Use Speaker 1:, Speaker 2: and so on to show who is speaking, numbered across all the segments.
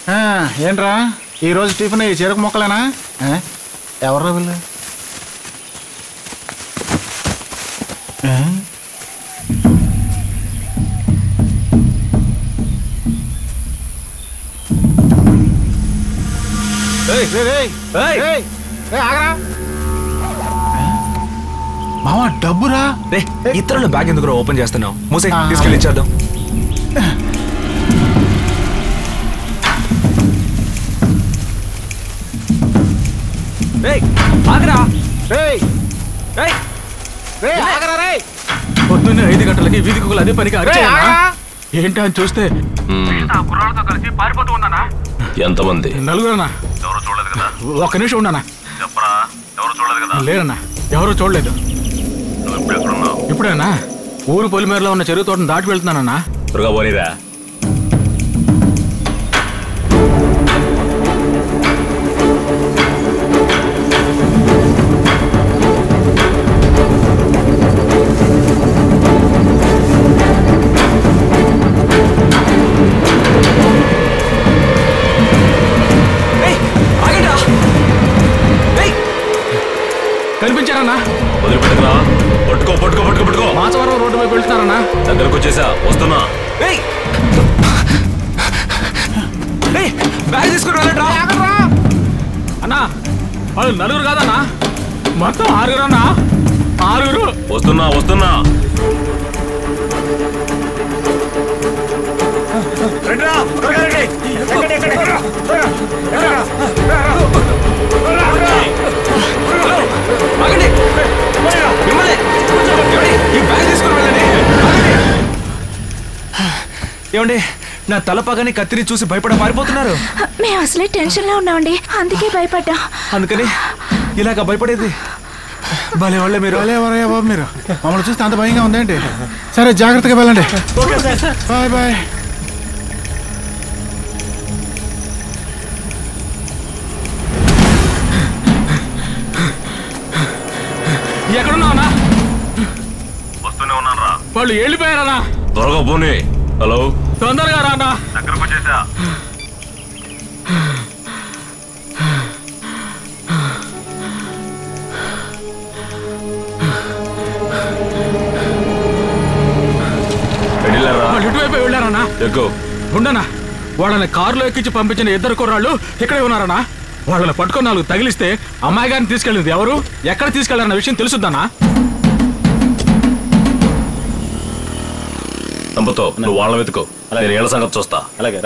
Speaker 1: ఏంట్రా ఈరోజు టిఫిన్ ఈ చెరుకు మొక్కలేనా? ఎవర్రా వీళ్ళు? మామా డబ్బురా.
Speaker 2: ఇతరుల బ్యాగ్ ఎందుకు ఓపెన్ చేస్తున్నావు? మూసే తీసుకెళ్ళి ఇచ్చేద్దాం.
Speaker 1: పొద్దున్నే 5 గంటలకి వీధి కుక్కలు అదే పనికి ఏంటా అని చూస్తే కుర్రాళ్ళతో కలిసి పారిపోతూ ఉన్నానా?
Speaker 3: ఎంతమంది?
Speaker 1: నలుగురన్నా.
Speaker 3: ఎవరు చూడలేదు కదా?
Speaker 1: ఒక్క నిమిషం ఉన్నానా?
Speaker 3: చెప్పరా, ఎవరు చూడలేదు కదా?
Speaker 1: లేరన్నా, ఎవరు చూడలేదు. ఇప్పుడేనా ఊరు పొలిమేరలో ఉన్న చెరువు తోటను దాటి వెళ్తున్నానన్నా.
Speaker 3: త్వరగా పోనీరా.
Speaker 1: కనిపించారన్నా?
Speaker 3: వదిలిపెట్టకురా. పట్టుకో పట్టుకో పట్టుకో పట్టుకో.
Speaker 1: మాచవరం రోడ్డు వైపు వెళ్తున్నారన్నా.
Speaker 3: దగ్గరకు వచ్చేసా, వస్తున్నా.
Speaker 2: బ్యాగ్ తీసుకుని వెళ్ళండి
Speaker 1: అన్నా. వాళ్ళు నలుగురు కాదన్నా, మొత్తం 6 అన్నా. 6.
Speaker 3: వస్తున్నా వస్తున్నా.
Speaker 2: ఏమండి, నా తలపగని కత్తిని చూసి భయపడ పారిపోతున్నారు.
Speaker 4: మేము అసలే టెన్షన్ లో ఉన్నామండి, అందుకే భయపడ్డా.
Speaker 2: అందుకని ఇలాగ భయపడేది? భలే వాళ్ళే మీరు.
Speaker 1: ఎవరయ్యా బాబు మీరు? మమ్మల్ని చూస్తే అంత భయంగా ఉందేంటి? సరే జాగ్రత్తగా వెళ్ళండి. Bye bye. ఎక్కడున్నావునా?
Speaker 3: వస్తూనే ఉన్నాను రా.
Speaker 1: వాళ్ళు వెళ్ళిపోయారన్నా.
Speaker 3: త్వరగా పోనీ. హలో,
Speaker 1: తొందరగా రానా.
Speaker 3: దగ్గరకు వచ్చేసా.
Speaker 1: వాళ్ళు ఇటువైపు వెళ్ళారన్నా.
Speaker 3: ఎక్కువ
Speaker 1: ఉండనా. వాళ్ళని కారులో ఎక్కించి పంపించిన 2 కుర్రాళ్ళు ఇక్కడే ఉన్నారన్నా. వాళ్ళని పట్టుకొని 4 తగిలిస్తే అమ్మాయి గారిని తీసుకెళ్ళింది ఎవరు, ఎక్కడ తీసుకెళ్లారన్న విషయం తెలుసుద్దానా?
Speaker 3: సంపతో నువ్వు వాళ్ళ వెతుకో, నేను ఏళ్ళ సంగతి చూస్తా.
Speaker 5: అలాగే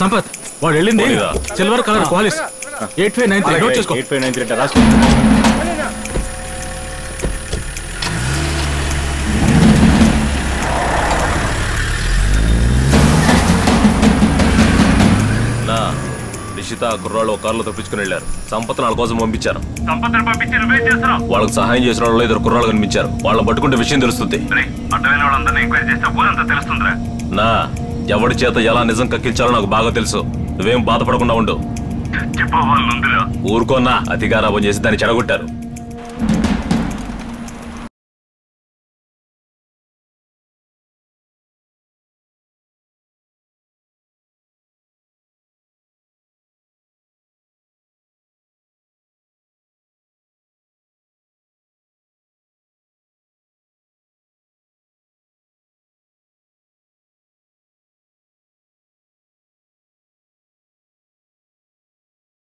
Speaker 1: సంపత్, వాడు వెళ్ళింది సిల్వర్ కలర్ క్వాలిస్ 8593. నోట్ చేసుకో.
Speaker 5: 8593 రాసుకో.
Speaker 3: నిషిత కుర్రాళ్ళు ఒక కారులో తప్పించుకుని వెళ్ళారు. సంపత్ వాళ్ళ కోసం పంపించారు. వాళ్ళకి సహాయం చేసిన వాళ్ళు 2 కుర్రాళ్ళు కనిపించారు. వాళ్ళని పట్టుకుంటే విషయం తెలుస్తుంది. నా ఎవడి చేత ఎలా నిజం కక్కించాలో నాకు బాగా తెలుసు. నువ్వేం బాధపడకుండా ఉండు. ఊరుకోన్నా, అతిగారాబం చేసి దాన్ని చెడగొట్టారు.